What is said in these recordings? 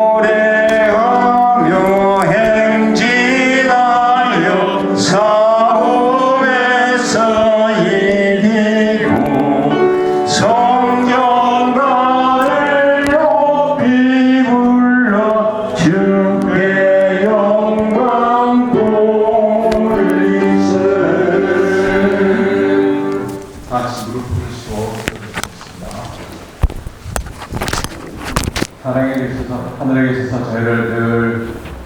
노래하며 행진하여 사업에서 이기고 성경가를 높이 불러 주께 영광 돌리세. 다시 무릎 꿇으시고 기도드리겠습니다. 하늘에 계셔서 저희를 늘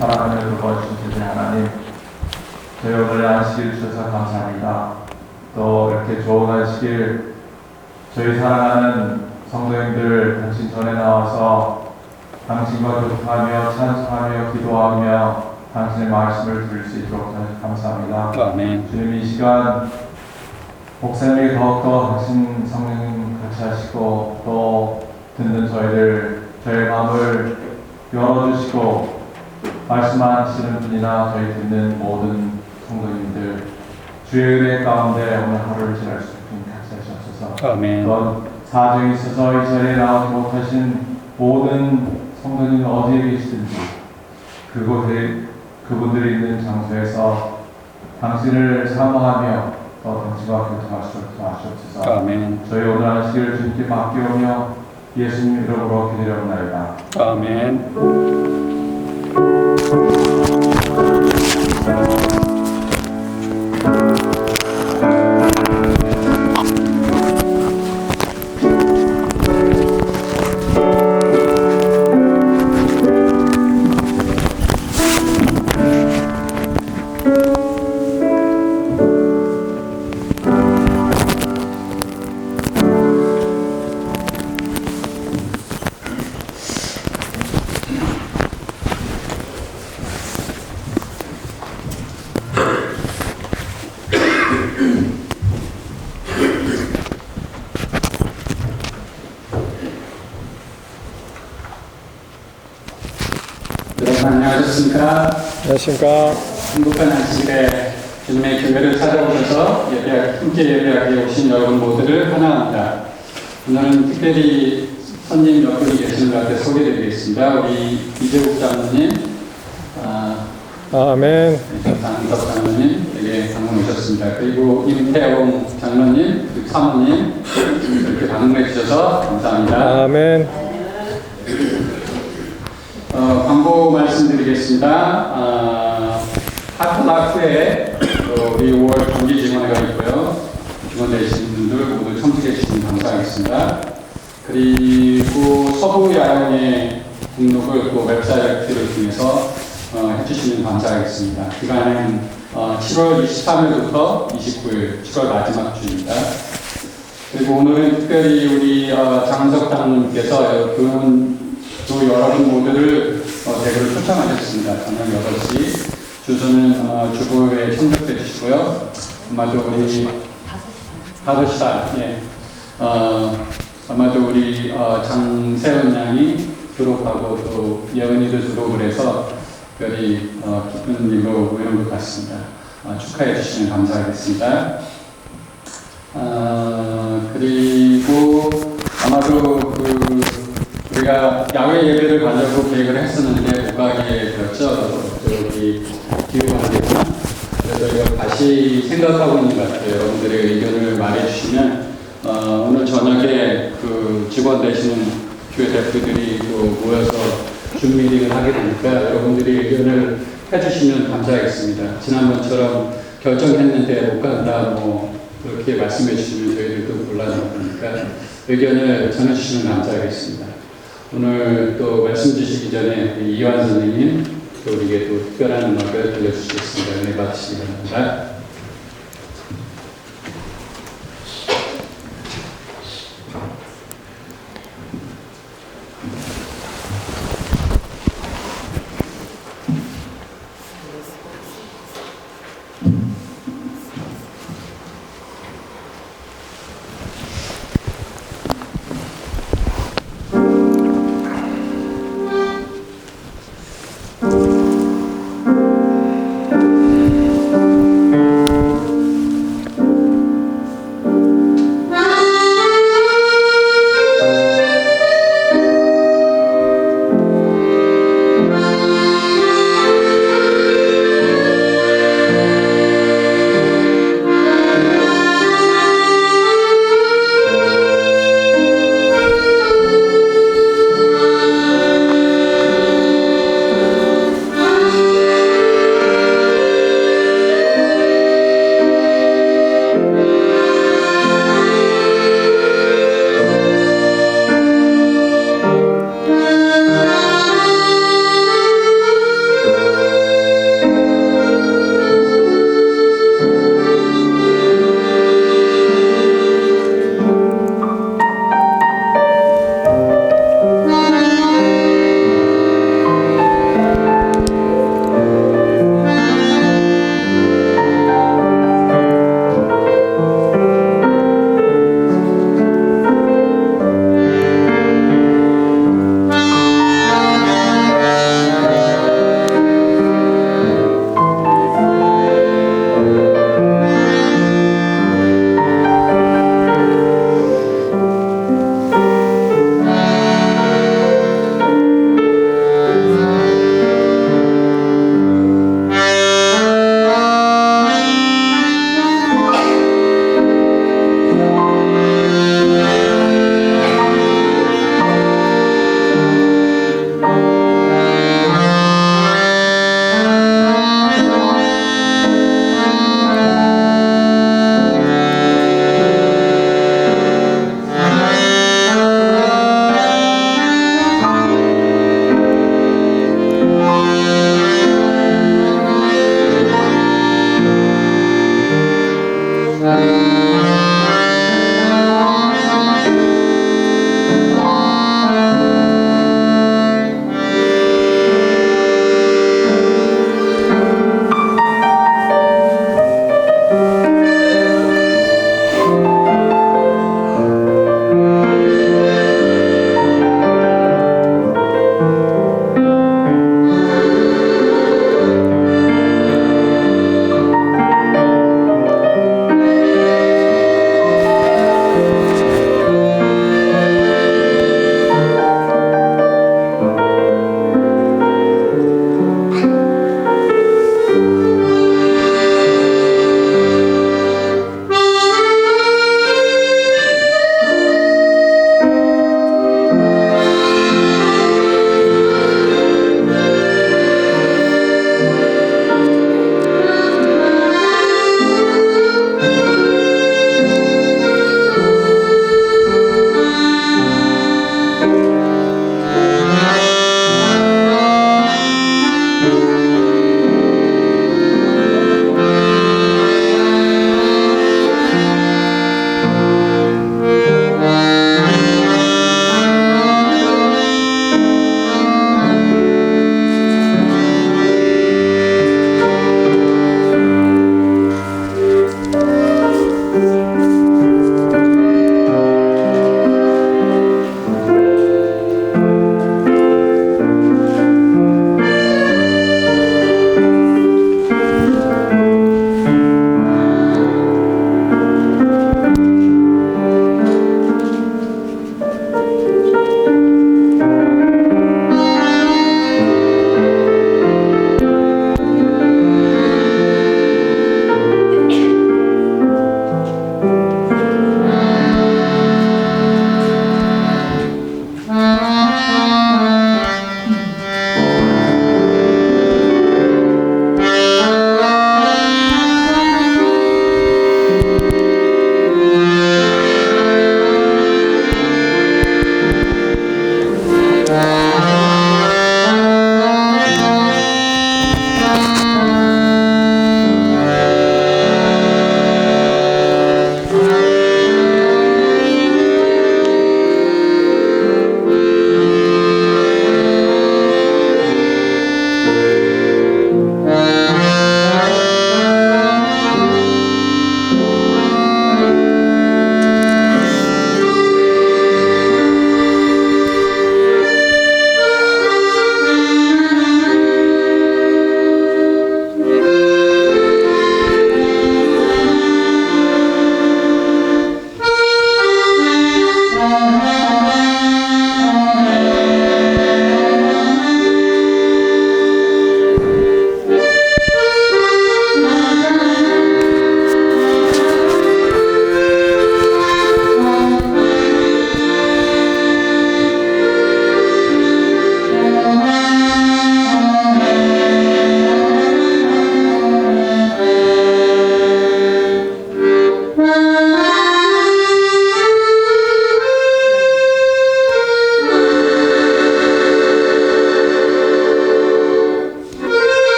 사랑하며 돌봐주신 주님 하나님, 저희 오늘 안식일 주셔서 감사합니다. 또 이렇게 좋은 안식일 저희 사랑하는 성도님들 당신 전에 나와서 당신과 교통하며 찬송하며 기도하며 당신의 말씀을 들을 수 있도록 감사합니다. 아멘. 주님, 이 시간 목사님에게 더욱더 당신 성령 같이 하시고 또 듣는 저의 마음을 열어주시고 말씀하시는 분이나 저희 듣는 모든 성도님들 주의 은혜 가운데 오늘 하루를 지날 수 있도록 같이 하시옵소서. 아멘. 또한 사정이 있어서 이 자리에 나오지 못하신 모든 성도님 어디에 계시든지 그분들이 있는 장소에서 당신을 사모하며 또 당신과 교통할 수 있도록 하시옵소서. 아멘. 저희 오늘 안식일을 주님께 맡기오며 예수님 이름으로 기도하옵나이다. 아멘. 여러분 안녕하셨습니까? 안녕하십니까? 행복한 안식일에 주님의 교회를 찾아오셔서 함께 예배하게 오신 여러분 모두를 환영합니다. 오늘은 특별히 손님 몇 분이 계시는 것 같아 소개드리겠습니다. 우리 이재국 장로님, 아멘. 장덕 장로님 여기 방문 오셨습니다. 그리고 임태용 장로님, 그리고 사모님 이렇게 방문해 주셔서 감사합니다. 아멘. 광고 말씀드리겠습니다. 하트마크에 우리 5월 정기 증언회가 있고요. 증언되신 분들 모두 참석해 주시면 감사하겠습니다. 그리고 서부 야영의 등록을 또 웹사이트를 통해서 해주시면 감사하겠습니다. 기간은 7월 23일부터 29일, 7월 마지막 주입니다. 그리고 오늘은 특별히 우리 장석 장로님께서 또 여러분 모두를 대구를 초청하셨습니다. 저녁 8시. 주소는 주보에 참석해 주시고요. 아마도 우리 5시, 예. 아마도 우리 장세은 양이 졸업하고 또 예은이도 졸업을 해서 특별히 기쁜 일로 모이는 것 같습니다. 축하해 주시면 감사하겠습니다. 그리고 아마도 우리가 야외 예배를 가려고 계획을 했었는데 못 가게 되었죠. 저기 기후가 안 됐구나. 그래서 이거 다시 생각하고 있는 것 같아요. 여러분들의 의견을 말해주시면 오늘 저녁에 그 직원 되시는 교회 대표들이 또 모여서 줌 미팅을 하게 되니까 여러분들이 의견을 해주시면 감사하겠습니다. 지난번처럼 결정했는데 못 간다 그렇게 말씀해 주시면 저희들도 곤란하니까 의견을 전해주시면 감사하겠습니다. 오늘 또 말씀 주시기 전에 이완 선생님 또 우리에게 또 특별한 음악을 들려주시겠습니다. 은혜 받으시기 바랍니다.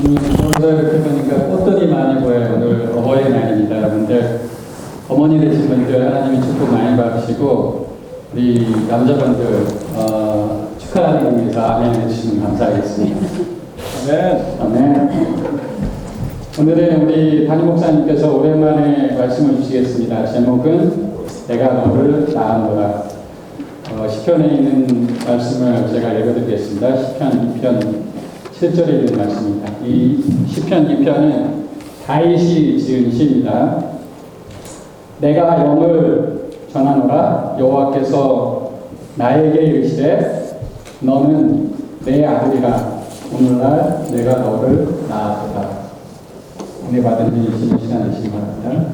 오늘 이렇게 보니까 꽃들이 많이 보여요. 오늘 어버이날입니다, 여러분들. 어머니 되신 분들 하나님이 축복 많이 받으시고 우리 남자분들 축하하기 위해서 아멘 해주시면 감사하겠습니다. 아멘. 아멘. 오늘은 우리 담임 목사님께서 오랜만에 말씀을 주시겠습니다. 제목은 내가 너를 낳았노라. 시편에 있는 말씀을 제가 읽어드리겠습니다. 시편 2편 7절에 있는 말씀입니다. 이 시편 2편은 다윗이 지은 시입니다. 내가 영을 전하노라. 여호와께서 나에게 이르시되 너는 내 아들이라. 오늘날 내가 너를 낳았다. 은혜 받은 주님 시간 되시기 바랍니다.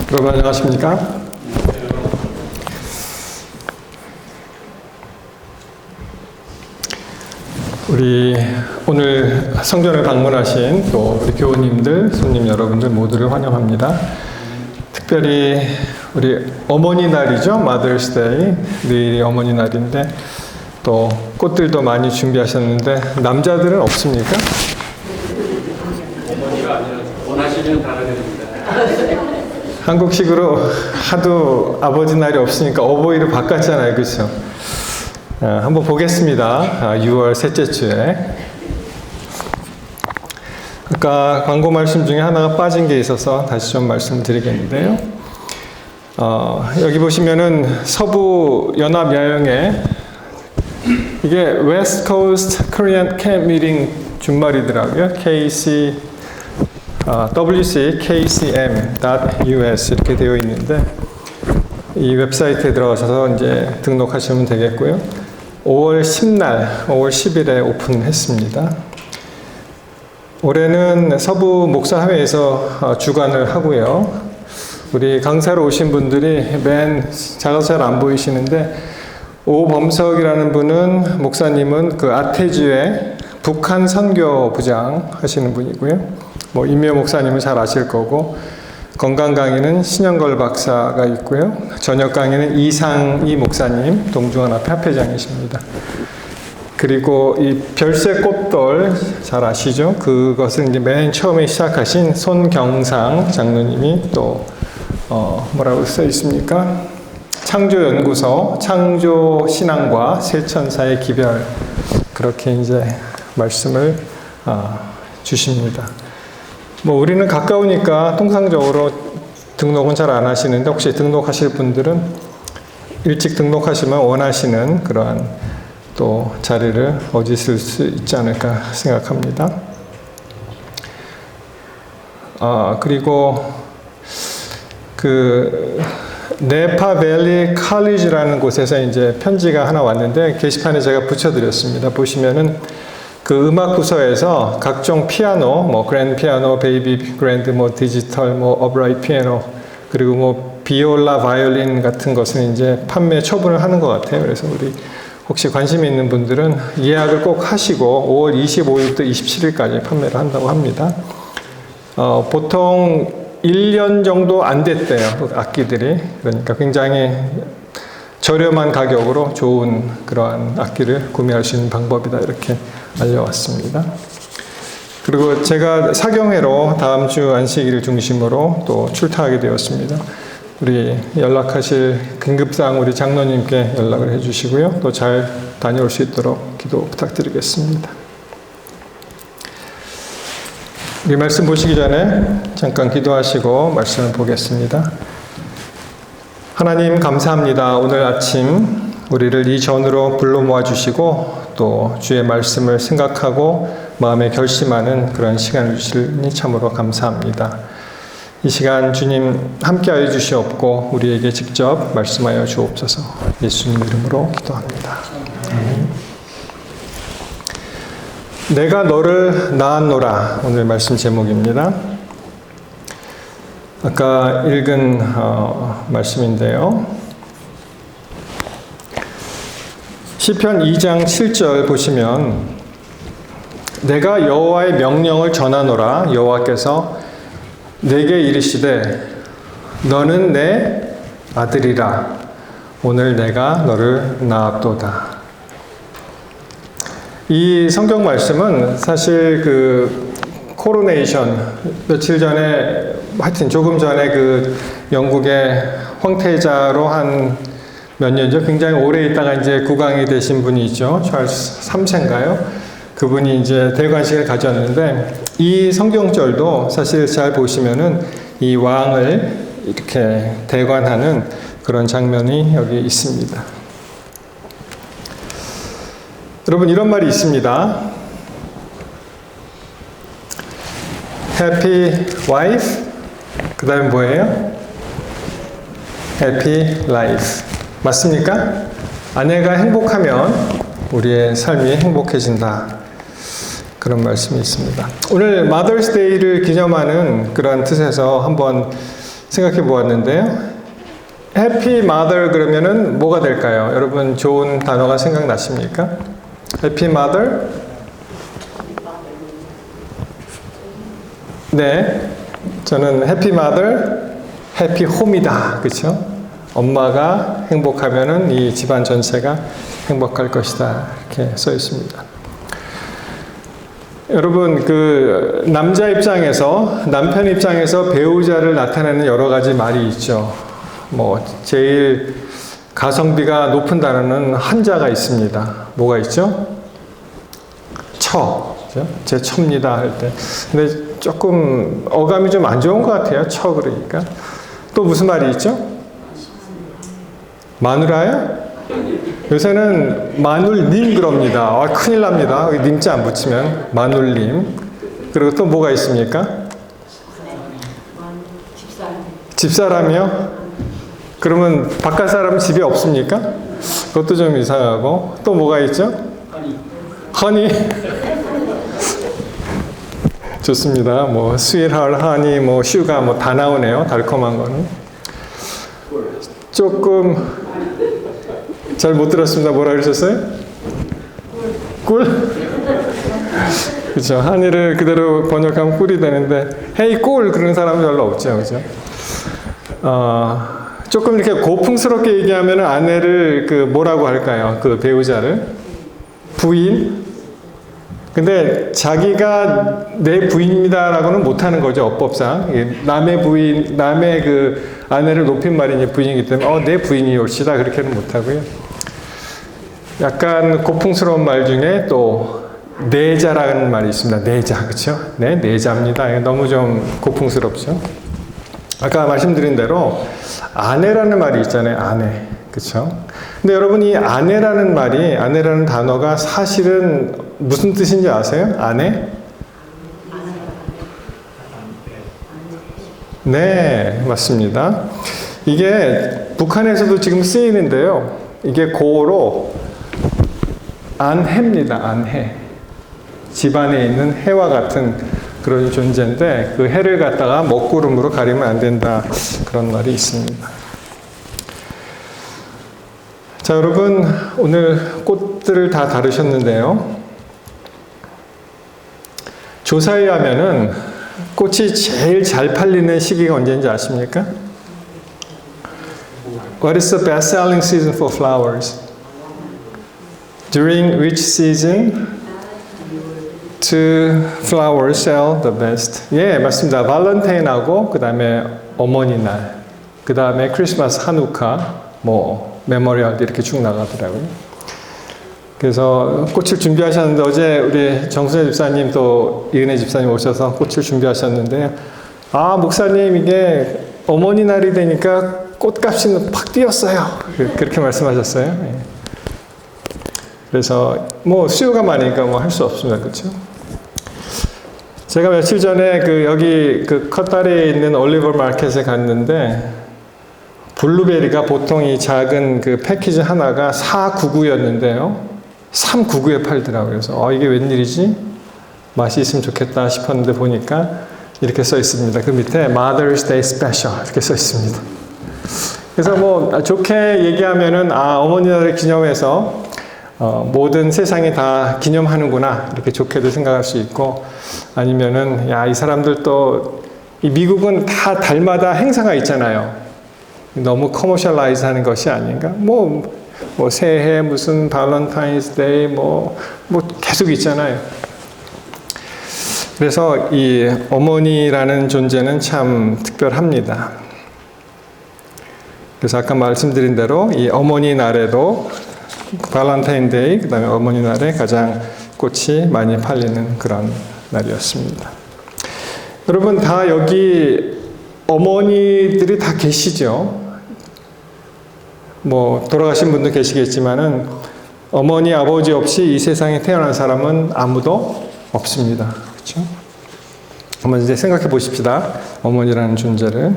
여러분 안녕하십니까? 우리 오늘 성전을 방문하신 또 우리 교우님들, 손님 여러분들 모두를 환영합니다. 특별히 우리 어머니 날이죠. Mother's Day. 내일이 어머니 날인데 또 꽃들도 많이 준비하셨는데 남자들은 없습니까? 어머니가 아니라 원하시면 달아드립니다. 한국식으로 하도 아버지 날이 없으니까 어버이로 바꿨잖아요. 그렇죠? 한번 보겠습니다. 6월 셋째 주에. 아까 광고 말씀 중에 하나가 빠진 게 있어서 다시 좀 말씀드리겠는데요. 여기 보시면은 서부 연합 야영에 이게 West Coast Korean Camp Meeting 준말이더라고요. wckcm.us 이렇게 되어 있는데 이 웹사이트에 들어가셔서 이제 등록하시면 되겠고요. 5월 10일에 오픈했습니다. 올해는 서부 목사회에서 주관을 하고요. 우리 강사로 오신 분들이 맨 작아서 잘 안 보이시는데 오범석이라는 분은 목사님은 그 아태주의 북한 선교 부장 하시는 분이고요. 뭐 임묘 목사님은 잘 아실 거고 건강 강의는 신영걸 박사가 있고요. 저녁 강의는 이상희 목사님 동중원 앞에 합회장이십니다. 그리고 이 별새 꽃돌 잘 아시죠? 그것은 이제 맨 처음에 시작하신 손경상 장로님이 또 뭐라고 써 있습니까? 창조연구소 창조신앙과 세천사의 기별 그렇게 이제 말씀을 주십니다. 뭐 우리는 가까우니까 통상적으로 등록은 잘 안 하시는데 혹시 등록하실 분들은 일찍 등록하시면 원하시는 그러한 또 자리를 얻으실 수 있지 않을까 생각합니다. 그리고 그 네파밸리 칼리지라는 곳에서 이제 편지가 하나 왔는데 게시판에 제가 붙여드렸습니다. 보시면은 그 음악 부서에서 각종 피아노, 뭐 그랜드 피아노, 베이비 그랜드, 뭐 디지털, 뭐 어브라이트 피아노, 그리고 뭐 비올라, 바이올린 같은 것은 이제 판매 처분을 하는 것 같아요. 그래서 우리 혹시 관심 있는 분들은 예약을 꼭 하시고 5월 25일부터 27일까지 판매를 한다고 합니다. 보통 1년 정도 안 됐대요. 악기들이. 그러니까 굉장히 저렴한 가격으로 좋은 그러한 악기를 구매할 수 있는 방법이다. 이렇게 알려왔습니다. 그리고 제가 사경회로 다음 주 안식일을 중심으로 또 출타하게 되었습니다. 우리 연락하실 긴급사항 우리 장로님께 연락을 해주시고요. 또 잘 다녀올 수 있도록 기도 부탁드리겠습니다. 우리 말씀 보시기 전에 잠깐 기도하시고 말씀을 보겠습니다. 하나님 감사합니다. 오늘 아침 우리를 이 전으로 불러 모아주시고 또 주의 말씀을 생각하고 마음에 결심하는 그런 시간을 주시니 참으로 감사합니다. 이 시간 주님 함께하여 주시옵고 우리에게 직접 말씀하여 주옵소서. 예수님 이름으로 기도합니다. 아멘. 내가 너를 낳았노라 오늘 말씀 제목입니다. 아까 읽은 말씀인데요. 시편 2장 7절 보시면 내가 여호와의 명령을 전하노라. 여호와께서 내게 이르시되 너는 내 아들이라. 오늘 내가 너를 낳았도다. 이 성경 말씀은 사실 그 코로네이션 며칠 전에 하여튼 조금 전에 그 영국의 황태자로 한 몇 년죠? 굉장히 오래 있다가 이제 국왕이 되신 분이 있죠. 찰스 3세인가요? 그분이 이제 대관식을 가졌는데 이 성경절도 사실 잘 보시면은 이 왕을 이렇게 대관하는 그런 장면이 여기 있습니다. 여러분 이런 말이 있습니다. Happy wife, 그 다음에 뭐예요? Happy life. 맞습니까? 아내가 행복하면 우리의 삶이 행복해진다. 그런 말씀이 있습니다. 오늘 Mother's Day를 기념하는 그런 뜻에서 한번 생각해 보았는데요. Happy Mother 그러면은 뭐가 될까요? 여러분 좋은 단어가 생각나십니까? Happy Mother? 네, 저는 Happy Mother, Happy Home이다. 그렇죠? 엄마가 행복하면은 이 집안 전체가 행복할 것이다. 이렇게 써 있습니다. 여러분, 그 남자 입장에서, 남편 입장에서 배우자를 나타내는 여러 가지 말이 있죠. 뭐 제일 가성비가 높은 단어는 한자가 있습니다. 뭐가 있죠? 처. 그죠? 제 처입니다 할 때. 근데 조금 어감이 좀 안 좋은 것 같아요. 처 그러니까. 또 무슨 말이 있죠? 마누라요? 요새는 마눌님 그럽니다. 아, 큰일 납니다. 님자 안 붙이면 마눌님. 그리고 또 뭐가 있습니까? 집사람이요? 그러면 바깥 사람은 집에 없습니까? 그것도 좀 이상하고. 또 뭐가 있죠? 허니. 좋습니다. 뭐 스윗하트, 허니, 뭐 슈가 뭐 다 나오네요. 달콤한 거는. 조금 잘 못 들었습니다. 뭐라 그러셨어요? 꿀? 그렇죠. 한이를 그대로 번역하면 꿀이 되는데 헤이 꿀 그런 사람은 별로 없죠. 그렇죠? 조금 이렇게 고풍스럽게 얘기하면 아내를 그 뭐라고 할까요? 그 배우자를 부인. 근데 자기가 내 부인입니다라고는 못하는 거죠. 어법상 남의 부인, 남의 그 아내를 높인 말이 부인이기 때문에 내 부인이 옳시다 그렇게는 못하고요. 약간 고풍스러운 말 중에 또 내자라는 말이 있습니다. 내자, 그렇죠? 네, 내자입니다. 너무 좀 고풍스럽죠. 아까 말씀드린 대로 아내라는 말이 있잖아요. 아내, 그렇죠? 근데 여러분 이 아내라는 말이, 아내라는 단어가 사실은 무슨 뜻인지 아세요? 아내? 네, 맞습니다. 이게 북한에서도 지금 쓰이는데요. 이게 고어로 안해입니다. 안해. 집안에 있는 해와 같은 그런 존재인데 그 해를 갖다가 먹구름으로 가리면 안 된다. 그런 말이 있습니다. 자, 여러분 오늘 꽃들을 다 다루셨는데요. 조사에 의하면은 꽃이 제일 잘 팔리는 시기가 언제인지 아십니까? What is the best-selling season for flowers? During which season do flowers sell the best? 예, 맞습니다. 발렌타인하고 그 다음에 어머니날, 그 다음에 크리스마스, 한우카, 뭐 메모리얼 이렇게 쭉 나가더라고요. 그래서 꽃을 준비하셨는데 어제 우리 정순혜 집사님 또 이은혜 집사님 오셔서 꽃을 준비하셨는데 목사님 이게 어머니날이 되니까 꽃값이 팍 뛰었어요. 그렇게 말씀하셨어요. 예. 그래서 뭐 수요가 많으니까 뭐 할 수 없습니다. 그렇죠? 제가 며칠 전에 여기 컷다리에 있는 올리버 마켓에 갔는데 블루베리가 보통 이 작은 그 패키지 하나가 499였는데요. 399에 팔더라고요. 그래서 이게 웬일이지? 맛이 있으면 좋겠다 싶었는데 보니까 이렇게 써 있습니다. 그 밑에 Mother's Day Special 이렇게 써 있습니다. 그래서 뭐 좋게 얘기하면은 어머니날을 기념해서 모든 세상이 다 기념하는구나 이렇게 좋게도 생각할 수 있고, 아니면은 야, 이 사람들 또 이 미국은 다 달마다 행사가 있잖아요. 너무 커머셜라이즈 하는 것이 아닌가? 뭐 새해 무슨 발렌타인스데이 뭐 계속 있잖아요. 그래서 이 어머니라는 존재는 참 특별합니다. 그래서 아까 말씀드린 대로 이 어머니 날에도 발렌타인데이, 그 다음에 어머니 날에 가장 꽃이 많이 팔리는 그런 날이었습니다. 여러분 다 여기 어머니들이 다 계시죠? 뭐 돌아가신 분도 계시겠지만은 어머니 아버지 없이 이 세상에 태어난 사람은 아무도 없습니다. 그렇죠? 한번 이제 생각해 보십시다. 어머니라는 존재를.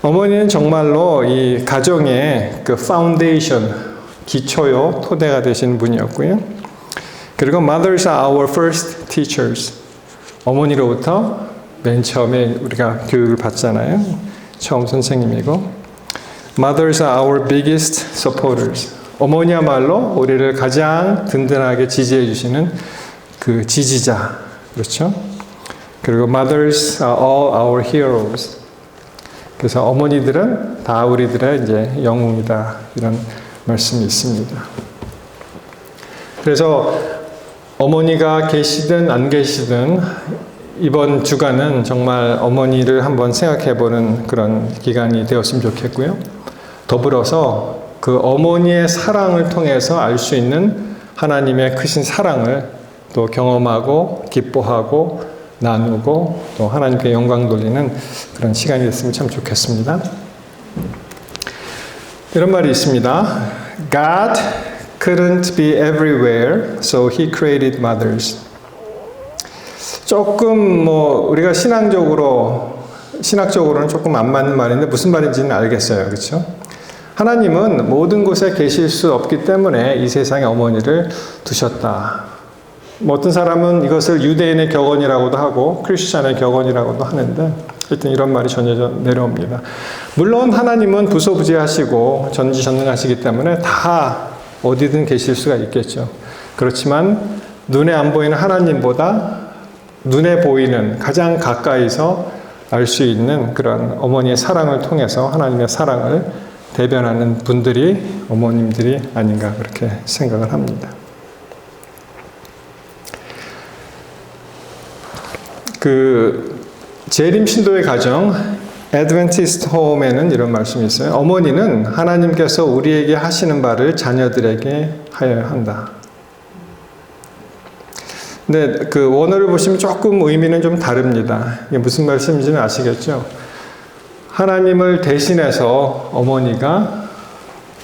어머니는 정말로 이 가정의 그 파운데이션, 기초요, 토대가 되신 분이었고요. 그리고 mothers are our first teachers. 어머니로부터 맨 처음에 우리가 교육을 받잖아요. 처음 선생님이고. Mothers are our biggest supporters. 어머니야말로 우리를 가장 든든하게 지지해 주시는 그 지지자. 그렇죠? 그리고 mothers are all our heroes. 그래서 어머니들은 다 우리들의 이제 영웅이다. 이런 말씀이 있습니다. 그래서 어머니가 계시든 안 계시든 이번 주간은 정말 어머니를 한번 생각해 보는 그런 기간이 되었으면 좋겠고요. 더불어서 그 어머니의 사랑을 통해서 알 수 있는 하나님의 크신 사랑을 또 경험하고 기뻐하고 나누고 또 하나님께 영광 돌리는 그런 시간이 됐으면 참 좋겠습니다. 이런 말이 있습니다. God couldn't be everywhere, so he created mothers. 조금 우리가 신학적으로는 조금 안 맞는 말인데 무슨 말인지는 알겠어요. 그렇죠? 하나님은 모든 곳에 계실 수 없기 때문에 이 세상에 어머니를 두셨다. 어떤 사람은 이것을 유대인의 격언이라고도 하고 크리스찬의 격언이라고도 하는데 하여튼 이런 말이 전해져 내려옵니다. 물론 하나님은 부소부재하시고 전지전능하시기 때문에 다 어디든 계실 수가 있겠죠. 그렇지만 눈에 안 보이는 하나님보다 눈에 보이는 가장 가까이서 알 수 있는 그런 어머니의 사랑을 통해서 하나님의 사랑을 대변하는 분들이 어머님들이 아닌가 그렇게 생각을 합니다. 그 재림 신도의 가정 애드벤티스트 홈에는 이런 말씀이 있어요. 어머니는 하나님께서 우리에게 하시는 바를 자녀들에게 하여야 한다. 근데 그 원어를 보시면 조금 의미는 좀 다릅니다. 이게 무슨 말씀인지는 아시겠죠? 하나님을 대신해서 어머니가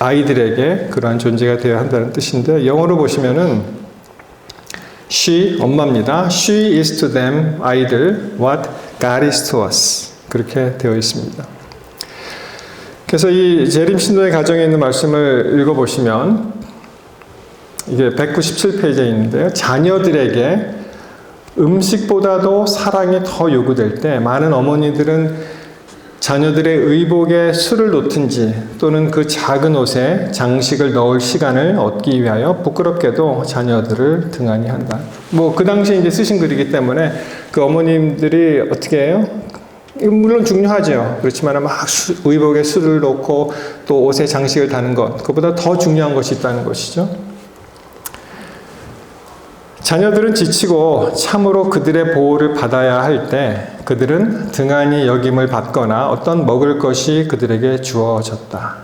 아이들에게 그러한 존재가 되어야 한다는 뜻인데 영어로 보시면은 she, 엄마입니다. She is to them, 아이들, what God is to us. 그렇게 되어 있습니다. 그래서 이 재림 신도의 가정에 있는 말씀을 읽어보시면 이게 197페이지에 있는데요. 자녀들에게 음식보다도 사랑이 더 요구될 때 많은 어머니들은 자녀들의 의복에 술을 놓든지 또는 그 작은 옷에 장식을 넣을 시간을 얻기 위하여 부끄럽게도 자녀들을 등한히 한다. 그 당시에 이제 쓰신 글이기 때문에 그 어머님들이 어떻게 해요? 물론 중요하죠. 그렇지만 막 의복에 술을 놓고 또 옷에 장식을 다는 것, 그보다 더 중요한 것이 있다는 것이죠. 자녀들은 지치고 참으로 그들의 보호를 받아야 할 때 그들은 등한히 여김을 받거나 어떤 먹을 것이 그들에게 주어졌다.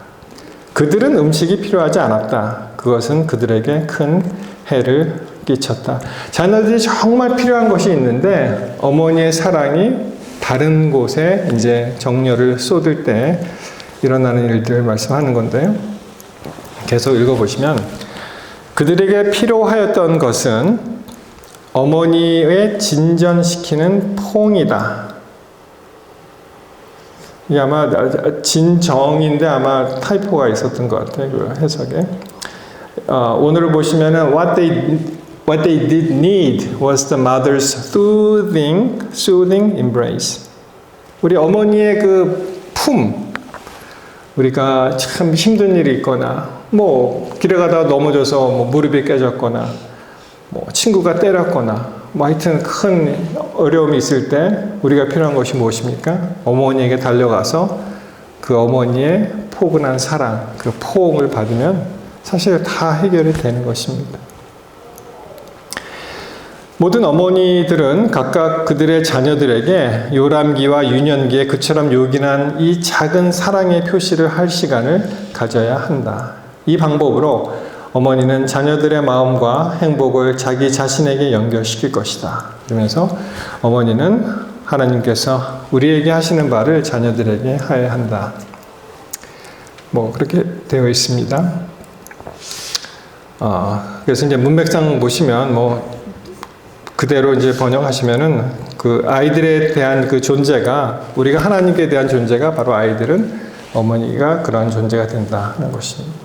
그들은 음식이 필요하지 않았다. 그것은 그들에게 큰 해를 끼쳤다. 자녀들이 정말 필요한 것이 있는데 어머니의 사랑이 다른 곳에 이제 정열을 쏟을 때 일어나는 일들을 말씀하는 건데요. 계속 읽어보시면 그들에게 필요하였던 것은 어머니의 진전시키는 포옹이다. 이게 아마 진정인데 아마 타이포가 있었던 것 같아요. 그 해석에. 오늘을 보시면은 what they did need was the mother's soothing embrace. 우리 어머니의 그 품, 우리가 참 힘든 일이 있거나 뭐 길에 가다가 넘어져서 뭐 무릎이 깨졌거나 뭐 친구가 때렸거나 뭐 하여튼 큰 어려움이 있을 때 우리가 필요한 것이 무엇입니까? 어머니에게 달려가서 그 어머니의 포근한 사랑, 그 포옹을 받으면 사실 다 해결이 되는 것입니다. 모든 어머니들은 각각 그들의 자녀들에게 요람기와 유년기에 그처럼 요긴한 이 작은 사랑의 표시를 할 시간을 가져야 한다. 이 방법으로 어머니는 자녀들의 마음과 행복을 자기 자신에게 연결시킬 것이다. 그러면서 어머니는 하나님께서 우리에게 하시는 바를 자녀들에게 하여야 한다. 뭐 그렇게 되어 있습니다. 그래서 이제 문맥상 보시면 뭐 그대로 이제 번역하시면은 그 아이들에 대한 그 존재가 우리가 하나님께 대한 존재가 바로 아이들은 어머니가 그런 존재가 된다는 것입니다.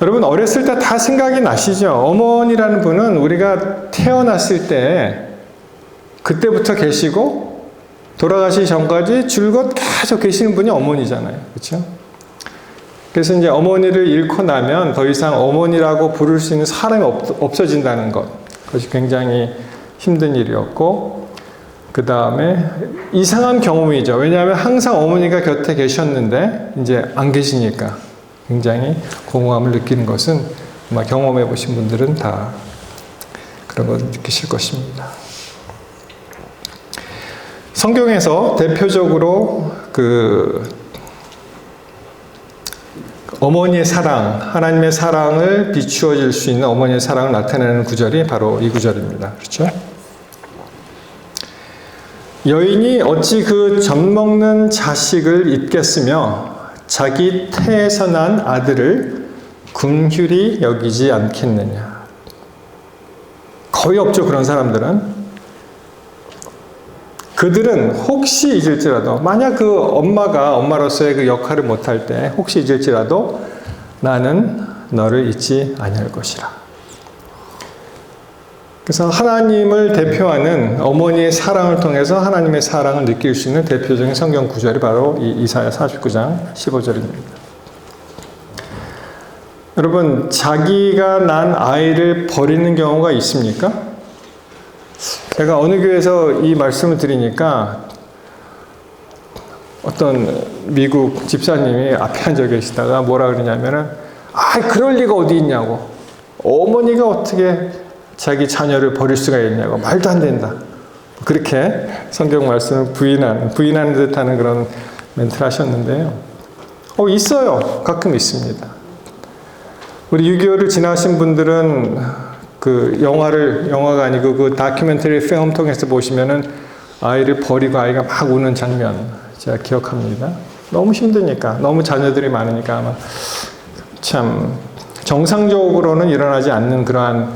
여러분 어렸을 때 다 생각이 나시죠? 어머니라는 분은 우리가 태어났을 때 그때부터 계시고 돌아가시기 전까지 줄곧 계속 계시는 분이 어머니잖아요. 그렇죠? 그래서 이제 어머니를 잃고 나면 더 이상 어머니라고 부를 수 있는 사람이 없어진다는 것. 그것이 굉장히 힘든 일이었고 그 다음에 이상한 경험이죠. 왜냐하면 항상 어머니가 곁에 계셨는데 이제 안 계시니까 굉장히 공허함을 느끼는 것은 아마 경험해 보신 분들은 다 그런 걸 느끼실 것입니다. 성경에서 대표적으로 그 어머니의 사랑, 하나님의 사랑을 비추어질 수 있는 어머니의 사랑을 나타내는 구절이 바로 이 구절입니다. 그렇죠? 여인이 어찌 그 젖먹는 자식을 잊겠으며 자기 태에서 난 아들을 긍휼히 여기지 않겠느냐. 거의 없죠, 그런 사람들은. 그들은 혹시 잊을지라도 만약 그 엄마가 엄마로서의 그 역할을 못할 때 혹시 잊을지라도 나는 너를 잊지 아니할 것이라. 그래서 하나님을 대표하는 어머니의 사랑을 통해서 하나님의 사랑을 느낄 수 있는 대표적인 성경 구절이 바로 이 이사야 49장 15절입니다. 여러분 자기가 난 아이를 버리는 경우가 있습니까? 제가 어느 교회에서 이 말씀을 드리니까 어떤 미국 집사님이 앞에 앉아 계시다가 뭐라 그러냐면은 그럴 리가 어디 있냐고. 어머니가 어떻게 자기 자녀를 버릴 수가 있냐고. 말도 안 된다. 그렇게 성경 말씀을 부인하는 듯하는 그런 멘트를 하셨는데요. 있어요. 가끔 있습니다. 우리 6.25를 지나신 분들은 그 영화가 아니고 그 다큐멘터리 필름 통해서 보시면은 아이를 버리고 아이가 막 우는 장면 제가 기억합니다. 너무 힘드니까, 너무 자녀들이 많으니까 아마 참 정상적으로는 일어나지 않는 그러한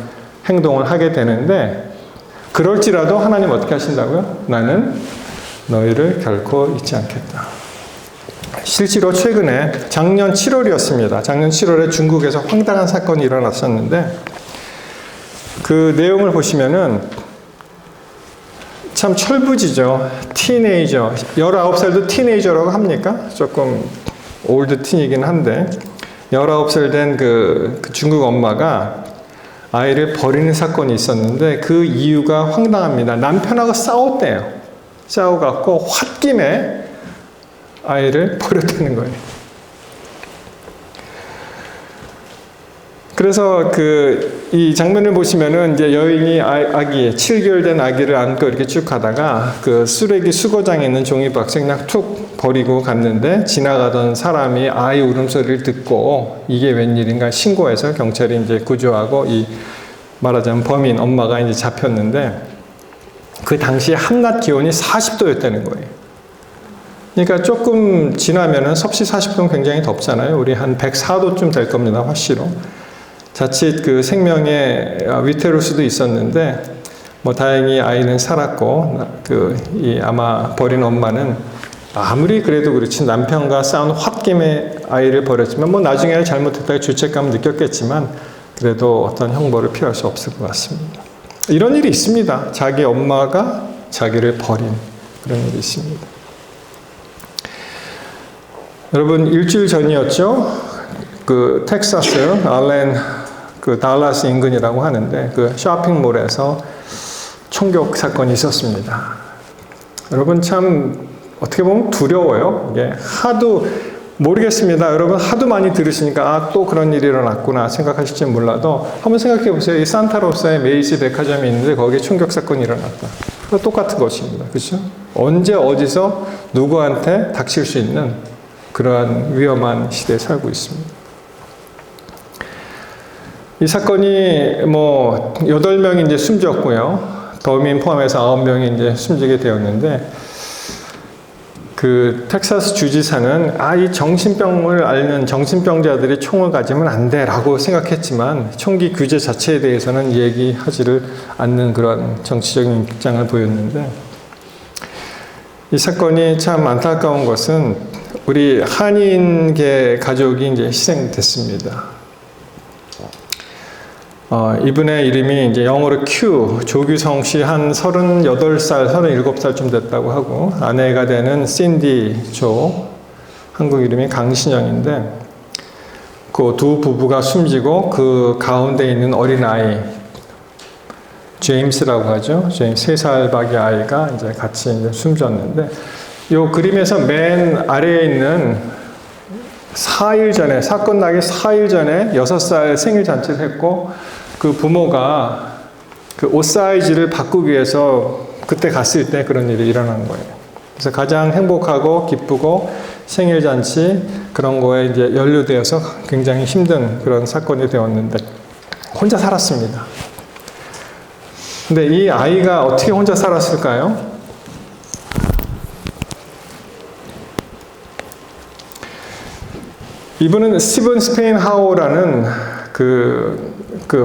행동을 하게 되는데 그럴지라도 하나님 어떻게 하신다고요? 나는 너희를 결코 잊지 않겠다. 실제로 최근에 작년 7월이었습니다. 작년 7월에 중국에서 황당한 사건이 일어났었는데 그 내용을 보시면은 참 철부지죠. 티네이저, 19살도 티네이저라고 합니까? 조금 올드 틴이긴 한데 19살 된 그 중국 엄마가 아이를 버리는 사건이 있었는데 그 이유가 황당합니다. 남편하고 싸웠대요. 싸워갖고 홧김에 아이를 버렸다는 거예요. 그래서 이 장면을 보시면은 이제 여인이 아기 7개월 된 아기를 안고 이렇게 쭉 가다가 그 쓰레기 수거장에 있는 종이박스 그냥 툭 버리고 갔는데 지나가던 사람이 아이 울음소리를 듣고 이게 웬일인가 신고해서 경찰이 이제 구조하고 이 말하자면 범인 엄마가 이제 잡혔는데 그 당시에 한낮 기온이 40도였다는 거예요. 그러니까 조금 지나면은 섭씨 40도는 굉장히 덥잖아요. 우리 한 104도쯤 될 겁니다. 화씨로. 자칫 그 생명에 위태로울 수도 있었는데 뭐 다행히 아이는 살았고 아마 버린 엄마는 아무리 그래도 그렇지 남편과 싸운 홧김에 아이를 버렸지만 뭐 나중에 잘못했다가 죄책감을 느꼈겠지만 그래도 어떤 형벌을 피할 수 없을 것 같습니다. 이런 일이 있습니다. 자기 엄마가 자기를 버린 그런 일이 있습니다. 여러분 일주일 전이었죠. 그 텍사스 알렌 그 달라스 인근이라고 하는데 그 쇼핑몰에서 총격 사건이 있었습니다. 여러분 참 어떻게 보면 두려워요. 이게 하도 모르겠습니다. 여러분 하도 많이 들으시니까 또 그런 일이 일어났구나 생각하실지 몰라도 한번 생각해 보세요. 이 산타로사에 메이지 백화점이 있는데 거기에 총격 사건이 일어났다. 똑같은 것입니다. 그렇죠? 언제 어디서 누구한테 닥칠 수 있는 그러한 위험한 시대에 살고 있습니다. 이 사건이 뭐 8명이 이제 숨졌고요. 더민 포함해서 9명이 이제 숨지게 되었는데 그 텍사스 주지사는 이 정신병을 앓는 정신병자들이 총을 가지면 안 돼라고 생각했지만 총기 규제 자체에 대해서는 얘기하지를 않는 그런 정치적인 입장을 보였는데 이 사건이 참 안타까운 것은 우리 한인계 가족이 이제 희생됐습니다. 이분의 이름이 이제 영어로 큐, 조규성 씨 한 38살, 37살쯤 됐다고 하고, 아내가 되는 신디 조, 한국 이름이 강신영인데, 그 두 부부가 숨지고 그 가운데 있는 어린아이, 제임스라고 하죠. 제임스 3살밖에 아이가 이제 같이 이제 숨졌는데, 이 그림에서 맨 아래에 있는 4일 전에, 사건 나기 4일 전에 6살 생일 잔치를 했고, 그 부모가 그 옷 사이즈를 바꾸기 위해서 그때 갔을 때 그런 일이 일어난 거예요. 그래서 가장 행복하고 기쁘고 생일 잔치 그런 거에 이제 연루되어서 굉장히 힘든 그런 사건이 되었는데 혼자 살았습니다. 근데 이 아이가 어떻게 혼자 살았을까요? 이분은 스티븐 스페인 하워라는 그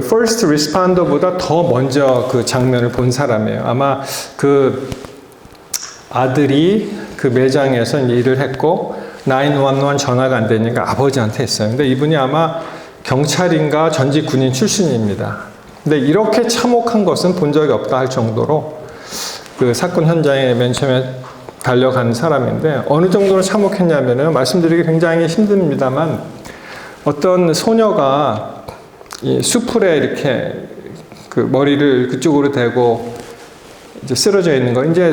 first responder보다 더 먼저 그 장면을 본 사람이에요. 아마 그 아들이 그 매장에서 일을 했고 911 전화가 안 되니까 아버지한테 했어요. 근데 이분이 아마 경찰인가 전직 군인 출신입니다. 근데 이렇게 참혹한 것은 본 적이 없다 할 정도로 그 사건 현장에 맨 처음에 달려간 사람인데 어느 정도로 참혹했냐면은 말씀드리기 굉장히 힘듭니다만 어떤 소녀가 이 수풀에 이렇게 그 머리를 그쪽으로 대고 이제 쓰러져 있는 거 이제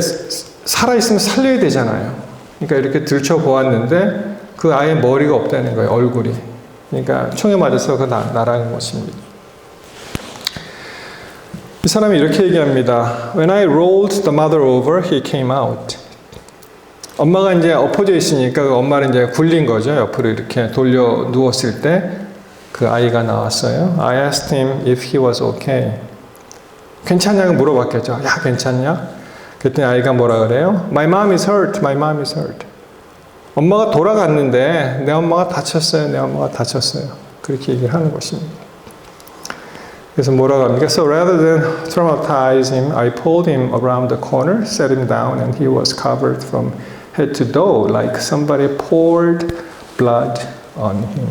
살아있으면 살려야 되잖아요. 그러니까 이렇게 들춰 보았는데 그 아이의 머리가 없다는 거예요. 얼굴이. 그러니까 총에 맞아서 그 나라는 것입니다. 이 사람이 이렇게 얘기합니다. When I rolled the mother over, he came out. 엄마가 이제 엎어져 있으니까 엄마를 이제 굴린 거죠. 옆으로 이렇게 돌려 누웠을 때 그 아이가 나왔어요. I asked him if he was okay. 괜찮냐고 물어봤겠죠. 야, 괜찮냐? 그랬더니 아이가 뭐라 그래요? My mom is hurt. My mom is hurt. 엄마가 돌아갔는데 내 엄마가 다쳤어요. 내 엄마가 다쳤어요. 그렇게 얘기를 하는 것입니다. 그래서 뭐라고 합니까? So rather than traumatize him, I pulled him around the corner, set him down, and he was covered from head to toe, like somebody poured blood on him.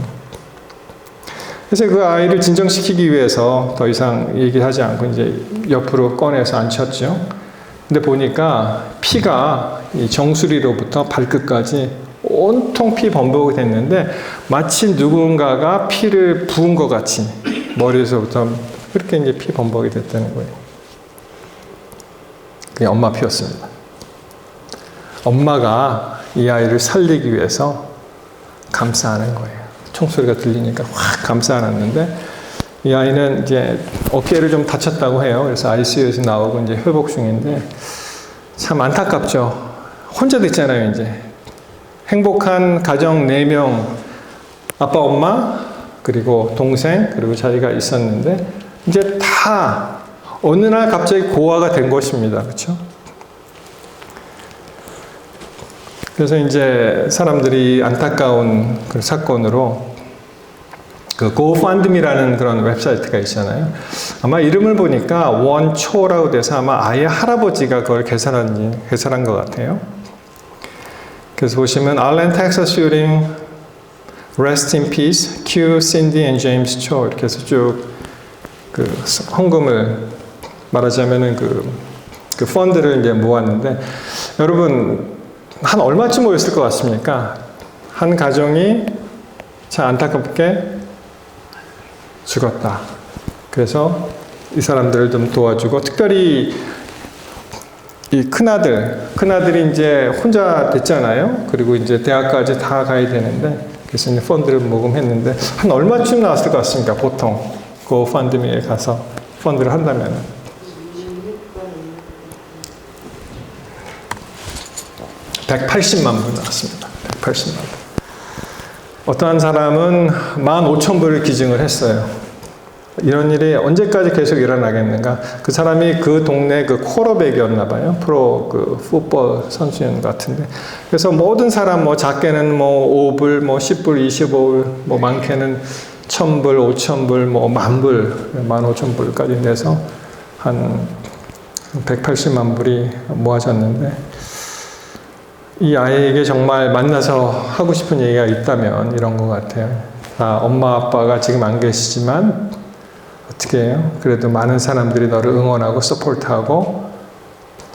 그래서 그 아이를 진정시키기 위해서 더 이상 얘기하지 않고 이제 옆으로 꺼내서 앉혔죠. 근데 보니까 피가 이 정수리로부터 발끝까지 온통 피 범벅이 됐는데 마치 누군가가 피를 부은 것 같이 머리에서부터 그렇게 이제 피 범벅이 됐다는 거예요. 그게 엄마 피였습니다. 엄마가 이 아이를 살리기 위해서 감싸는 거예요. 총소리가 들리니까 확 감싸 안았는데 이 아이는 이제 어깨를 좀 다쳤다고 해요. 그래서 ICU에서 나오고 이제 회복 중인데 참 안타깝죠. 혼자 됐잖아요, 이제. 행복한 가정 4명, 아빠, 엄마, 그리고 동생, 그리고 자기가 있었는데 이제 다 어느 날 갑자기 고아가 된 것입니다. 그렇죠? 그래서 이제 사람들이 안타까운 그 사건으로 그 GoFundMe라는 그런 웹사이트가 있잖아요. 아마 이름을 보니까 원초라고 돼서 아마 아예 할아버지가 그걸 개설한 것 같아요. 그래서 보시면 알렌 텍사스 슈팅 Rest in Peace, Q, Cindy and James Cho 이렇게 해서 쭉 그 헌금을 말하자면은 그 펀드를 이제 모았는데 여러분 한 얼마쯤 모였을 것 같습니까? 한 가정이 참 안타깝게 죽었다. 그래서 이 사람들을 좀 도와주고, 특별히 이 큰아들이 이제 혼자 됐잖아요. 그리고 이제 대학까지 다 가야 되는데, 그래서 이제 펀드를 모금했는데, 한 얼마쯤 나왔을 것 같습니까? 보통 그 펀드미에 가서 펀드를 한다면. 180만 불 나왔습니다. 180만 불. 어떠한 사람은 15,000불을 기증을 했어요. 이런 일이 언제까지 계속 일어나겠는가? 그 사람이 그 동네 그 쿼터백이었나 봐요. 프로 그 풋볼 선수였는 것 같은데. 그래서 모든 사람 뭐 작게는 뭐 5불, 뭐 10불, 25불, 뭐 많게는 1,000불, 5,000불, 뭐 10,000불, 15,000불까지 내서 한 180만 불이 모아졌는데, 이 아이에게 정말 만나서 하고 싶은 얘기가 있다면 이런 것 같아요. 엄마 아빠가 지금 안 계시지만 어떻게 해요? 그래도 많은 사람들이 너를 응원하고 서포트하고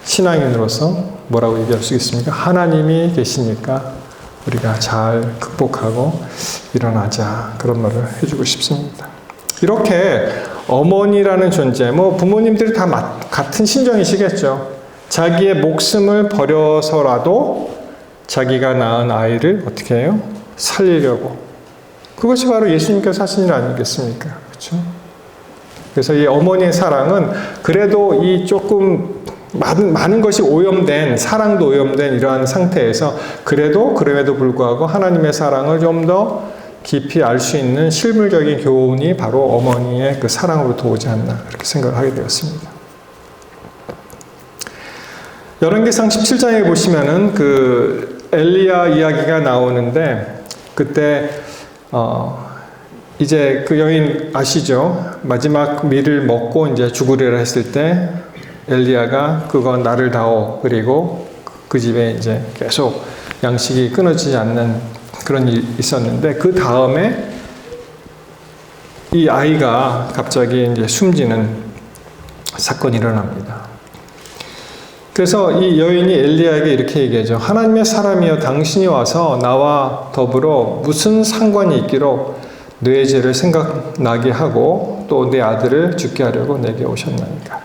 신앙인으로서 뭐라고 얘기할 수 있습니까? 하나님이 계시니까 우리가 잘 극복하고 일어나자, 그런 말을 해주고 싶습니다. 이렇게 어머니라는 존재, 뭐 부모님들이 다 같은 심정이시겠죠. 자기의 목숨을 버려서라도 자기가 낳은 아이를 어떻게 해요? 살리려고. 그것이 바로 예수님께서 하신 일 아니겠습니까? 그렇죠? 그래서 이 어머니의 사랑은 그래도 이 조금 많은 것이 오염된, 사랑도 오염된 이러한 상태에서 그럼에도 불구하고 하나님의 사랑을 좀 더 깊이 알 수 있는 실물적인 교훈이 바로 어머니의 그 사랑으로부터 오지 않나, 그렇게 생각을 하게 되었습니다. 열왕기상 17장에 보시면은 그 엘리야 이야기가 나오는데, 그때 이제 그 여인 아시죠? 마지막 밀을 먹고 이제 죽으리라 했을 때 엘리야가 그거 나를 다오, 그리고 그 집에 이제 계속 양식이 끊어지지 않는 그런 일이 있었는데, 그 다음에 이 아이가 갑자기 이제 숨지는 사건이 일어납니다. 그래서 이 여인이 엘리야에게 이렇게 얘기하죠. 하나님의 사람이여, 당신이 와서 나와 더불어 무슨 상관이 있기로 내 죄를 생각나게 하고 또 내 아들을 죽게 하려고 내게 오셨나이까.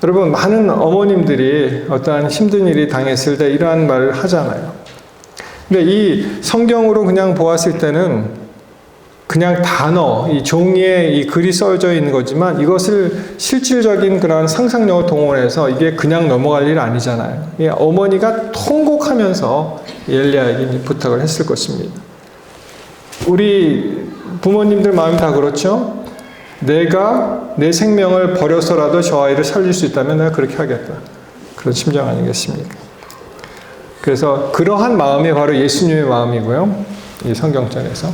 여러분, 많은 어머님들이 어떠한 힘든 일이 당했을 때 이러한 말을 하잖아요. 근데 이 성경으로 그냥 보았을 때는 그냥 단어, 이 종이에 이 글이 써져 있는 거지만 이것을 실질적인 그런 상상력을 동원해서 이게 그냥 넘어갈 일 아니잖아요. 어머니가 통곡하면서 엘리야에게 부탁을 했을 것입니다. 우리 부모님들 마음이 다 그렇죠? 내가 내 생명을 버려서라도 저 아이를 살릴 수 있다면 내가 그렇게 하겠다. 그런 심정 아니겠습니까? 그래서 그러한 마음이 바로 예수님의 마음이고요. 이 성경전에서.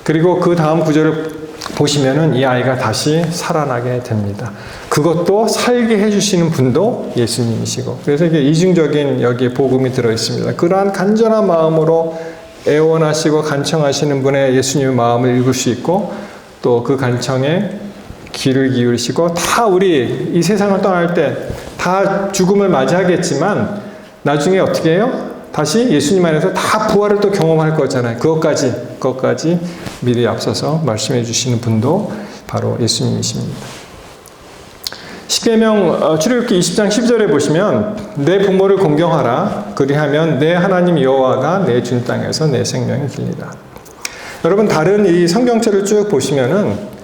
그리고 그 다음 구절을 보시면은 이 아이가 다시 살아나게 됩니다. 그것도 살게 해주시는 분도 예수님이시고. 그래서 이게 이중적인 여기에 복음이 들어있습니다. 그러한 간절한 마음으로 애원하시고 간청하시는 분의 예수님의 마음을 읽을 수 있고, 또 그 간청에 귀를 기울이시고, 다 우리 이 세상을 떠날 때 다 죽음을 맞이하겠지만 나중에 어떻게 해요? 다시 예수님 안에서 다 부활을 또 경험할 거잖아요. 그것까지 미리 앞서서 말씀해 주시는 분도 바로 예수님이십니다. 십계명 출애굽기 20장 12절에 보시면 내 부모를 공경하라, 그리하면 내 하나님 여호와가 내 준 땅에서 내 생명이 길리라. 여러분, 다른 이 성경책을 쭉 보시면은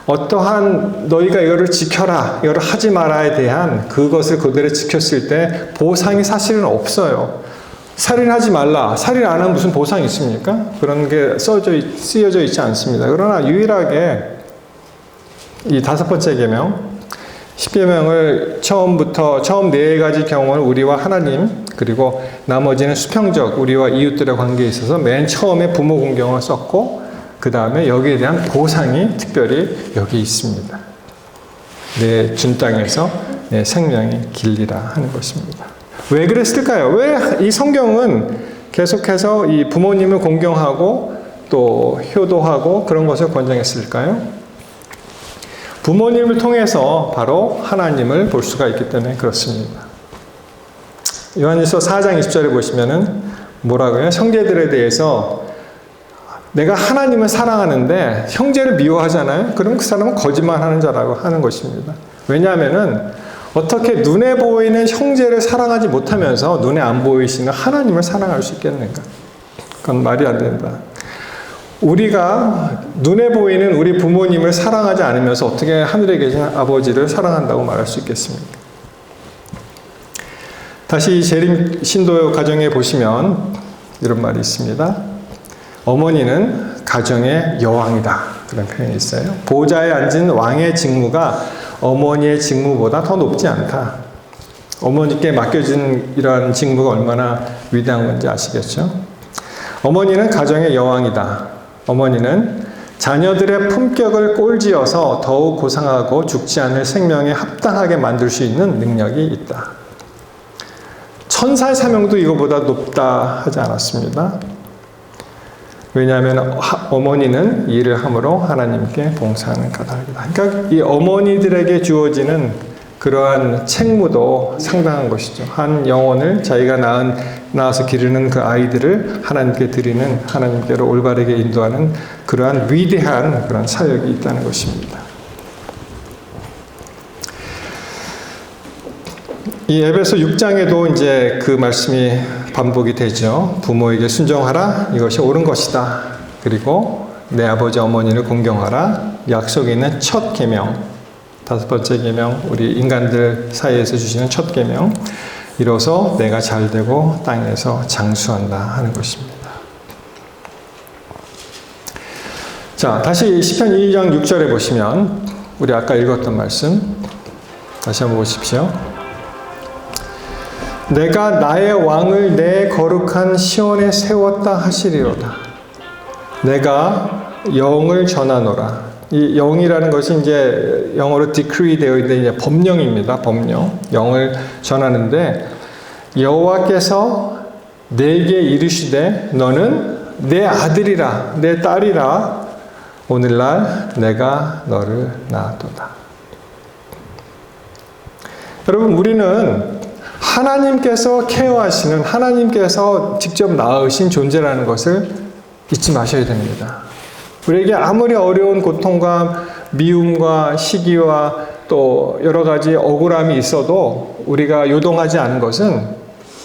어떠한 너희가 이거를 지켜라, 이거를 하지 마라에 대한 그것을 그대로 지켰을 때 보상이 사실은 없어요. 살인하지 말라, 살인 안 하면 무슨 보상이 있습니까? 그런 게 쓰여져 있지 않습니다. 그러나 유일하게 이 5번째 계명, 10계명을 처음 4가지 경험을 우리와 하나님, 그리고 나머지는 수평적 우리와 이웃들의 관계에 있어서 맨 처음에 부모 공경을 썼고, 그 다음에 여기에 대한 보상이 특별히 여기 있습니다. 내 준 땅에서 내 생명이 길리라 하는 것입니다. 왜 그랬을까요? 왜 이 성경은 계속해서 이 부모님을 공경하고 또 효도하고 그런 것을 권장했을까요? 부모님을 통해서 바로 하나님을 볼 수가 있기 때문에 그렇습니다. 요한일서 4장 20절에 보시면은 뭐라고요? 형제들에 대해서 내가 하나님을 사랑하는데 형제를 미워하잖아요. 그럼 그 사람은 거짓말하는 자라고 하는 것입니다. 왜냐하면은 어떻게 눈에 보이는 형제를 사랑하지 못하면서 눈에 안 보이시는 하나님을 사랑할 수 있겠는가? 그건 말이 안 된다. 우리가 눈에 보이는 우리 부모님을 사랑하지 않으면서 어떻게 하늘에 계신 아버지를 사랑한다고 말할 수 있겠습니까? 다시 재림 신도 가정에 보시면 이런 말이 있습니다. 어머니는 가정의 여왕이다. 그런 표현이 있어요. 보좌에 앉은 왕의 직무가 어머니의 직무보다 더 높지 않다. 어머니께 맡겨진 이러한 직무가 얼마나 위대한 건지 아시겠죠? 어머니는 가정의 여왕이다. 어머니는 자녀들의 품격을 꼴지어서 더욱 고상하고 죽지 않을 생명에 합당하게 만들 수 있는 능력이 있다. 천사의 사명도 이거보다 높다 하지 않았습니다. 왜냐하면 어머니는 일을 함으로 하나님께 봉사하는 까닭이다. 그러니까 이 어머니들에게 주어지는 그러한 책무도 상당한 것이죠. 한 영혼을 자기가 낳아서 기르는 그 아이들을 하나님께 드리는, 하나님께로 올바르게 인도하는 그러한 위대한 그런 사역이 있다는 것입니다. 이 에베소 6장에도 이제 그 말씀이 반복이 되죠. 부모에게 순종하라. 이것이 옳은 것이다. 그리고 내 아버지 어머니를 공경하라. 약속에 있는 첫 계명. 5번째 계명, 우리 인간들 사이에서 주시는 첫 계명. 이로써 내가 잘되고 땅에서 장수한다 하는 것입니다. 자, 다시 시편 2장 6절에 보시면 우리 아까 읽었던 말씀 다시 한번 보십시오. 내가 나의 왕을 내 거룩한 시온에 세웠다 하시리로다. 내가 영을 전하노라. 이 영이라는 것이 이제 영어로 decree 되어 있는데 이제 법령입니다. 법령. 영을 전하는데 여호와께서 내게 이르시되 너는 내 아들이라 내 딸이라 오늘날 내가 너를 낳았도다. 여러분 우리는 하나님께서 케어하시는 하나님께서 직접 낳으신 존재라는 것을 잊지 마셔야 됩니다. 우리에게 아무리 어려운 고통과 미움과 시기와 또 여러 가지 억울함이 있어도 우리가 요동하지 않은 것은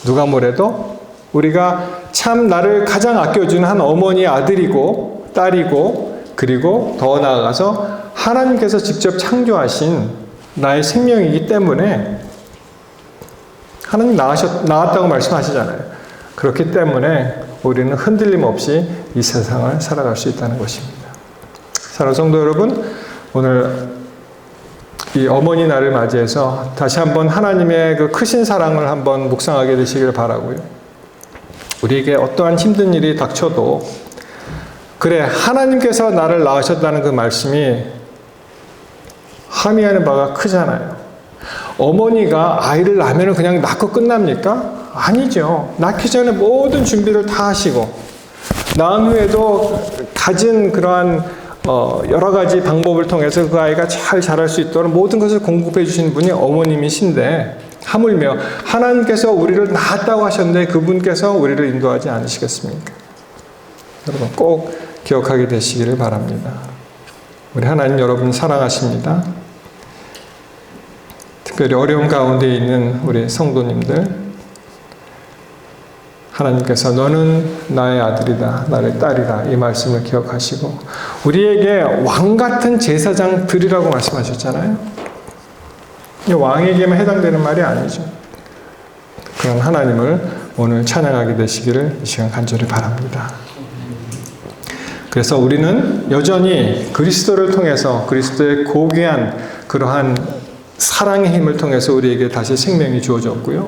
누가 뭐래도 우리가 참 나를 가장 아껴주는 한 어머니의 아들이고 딸이고 그리고 더 나아가서 하나님께서 직접 창조하신 나의 생명이기 때문에 하나님 낳았다고 말씀하시잖아요. 그렇기 때문에 우리는 흔들림 없이 이 세상을 살아갈 수 있다는 것입니다. 사랑하는 성도 여러분, 오늘 이 어머니 날을 맞이해서 다시 한번 하나님의 그 크신 사랑을 한번 묵상하게 되시길 바라고요. 우리에게 어떠한 힘든 일이 닥쳐도 그래 하나님께서 나를 낳으셨다는 그 말씀이 함의하는 바가 크잖아요. 어머니가 아이를 낳으면 그냥 낳고 끝납니까? 아니죠. 낳기 전에 모든 준비를 다 하시고 낳은 후에도 갖은 그러한 여러 가지 방법을 통해서 그 아이가 잘 자랄 수 있도록 모든 것을 공급해 주신 분이 어머님이신데 하물며 하나님께서 우리를 낳았다고 하셨는데 그분께서 우리를 인도하지 않으시겠습니까? 여러분 꼭 기억하게 되시기를 바랍니다. 우리 하나님 여러분 사랑하십니다. 특별히 어려움 가운데 있는 우리 성도님들 하나님께서 너는 나의 아들이다 나의 딸이다 이 말씀을 기억하시고 우리에게 왕같은 제사장 들이라고 말씀하셨잖아요. 왕에게만 해당되는 말이 아니죠. 그런 하나님을 오늘 찬양하게 되시기를 이 시간 간절히 바랍니다. 그래서 우리는 여전히 그리스도를 통해서 그리스도의 고귀한 그러한 사랑의 힘을 통해서 우리에게 다시 생명이 주어졌고요.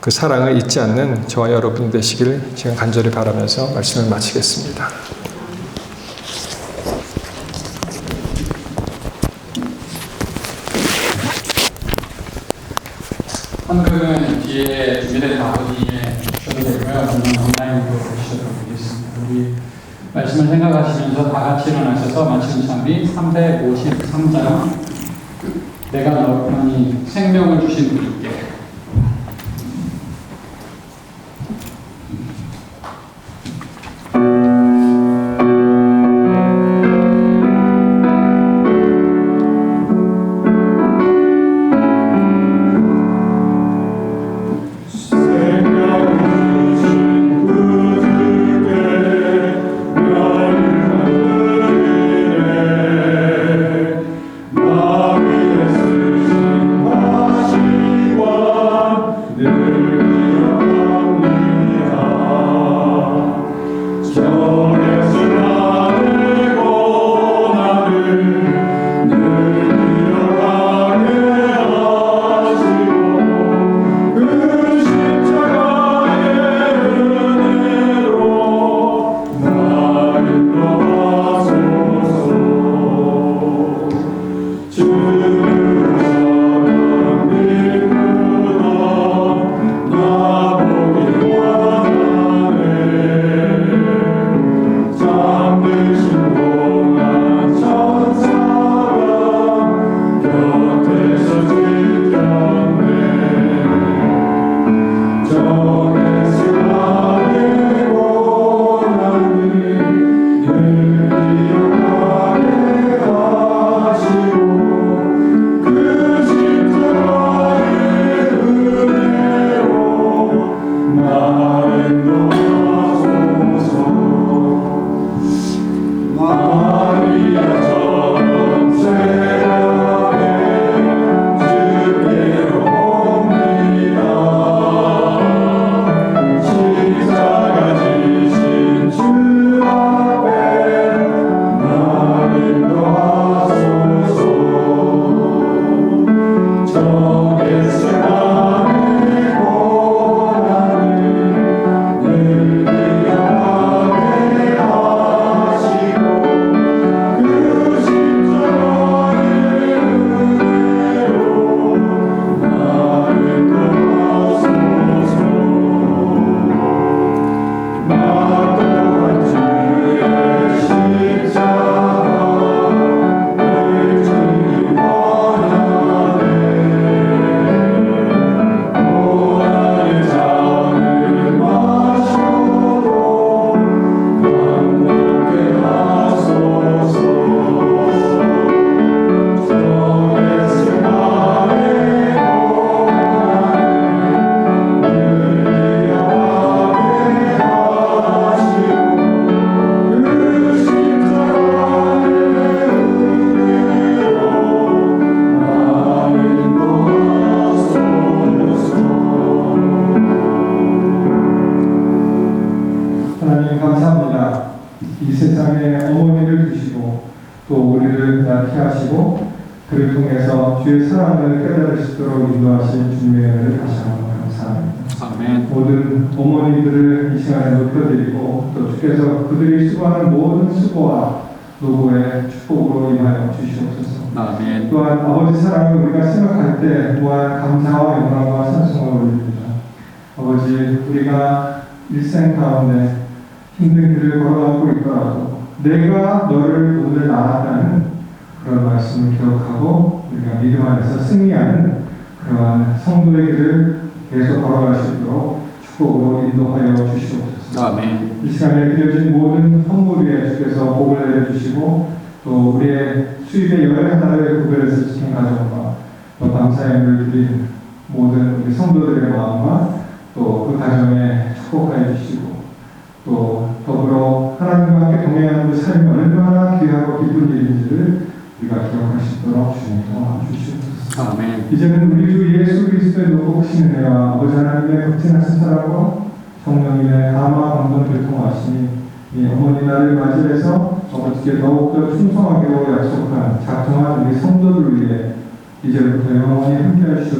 그 사랑을 잊지 않는 저와 여러분 되시기를 지금 간절히 바라면서 말씀을 마치겠습니다. 한글은 뒤에 준비된 아버지에 주셔도 되고요. 저는 온라인으로 보셔도 되겠습니다. 우리 말씀을 생각하시면서 다 같이 일어나셔서 말씀 찬미 353장 내가 너를 편히 생명을 주신 분께 하나님 감사합니다. 이 세상에 어머니를 두시고 또 우리를 낳게 하시고 그를 통해서 주의 사랑을 깨달을 수 있도록 인도하신 주님의 은혜를 다시 한번 감사합니다. 아멘. 모든 어머니들을 이 시간에 높여드리고 또 주께서 그들이 수고하는 모든 수고와 노고에 축복으로 임하여 주시옵소서. 아멘. 또한 아버지 사랑을 우리가 생각할 때 무한 감사와 영광과 찬송을 올립니다. 아버지, 우리가 일생 가운데 힘든 길을 걸어가고 있더라도 내가 너를 오늘 낳았다는 그런 말씀을 기억하고 우리가 믿음 안에서 승리하는 그러한 성도의 길을 계속 걸어갈 수 있도록 축복으로 인도하여 주시옵소서. 아멘. 이 시간에 드려진 모든 선물 위에 주께서 복을 내려주시고 또 우리의 수입의 열 하나를 구별해서 지킨 가정과 또 감사의 의미를 드린 모든 우리 성도들의 마음과 또 그 가정에 축복하여 주시고 또 더불어 하나님과 함께 동행하는 그 삶이 얼마나 귀하고 기쁜 일인지를 우리가 기억할 수 있도록 주님 도와주시옵소서. 아멘. 이제는 우리 주 예수 그리스도의 높으신 은혜와 아버지 하나님의 극진하신 사랑과 성령님의 감화 감동을 통하시니 이 어머니 날을 맞이해서 아버지께 더욱더 충성하기로 약속한 작정한 우리 성도를 위해 이제부터 영원히 함께할 수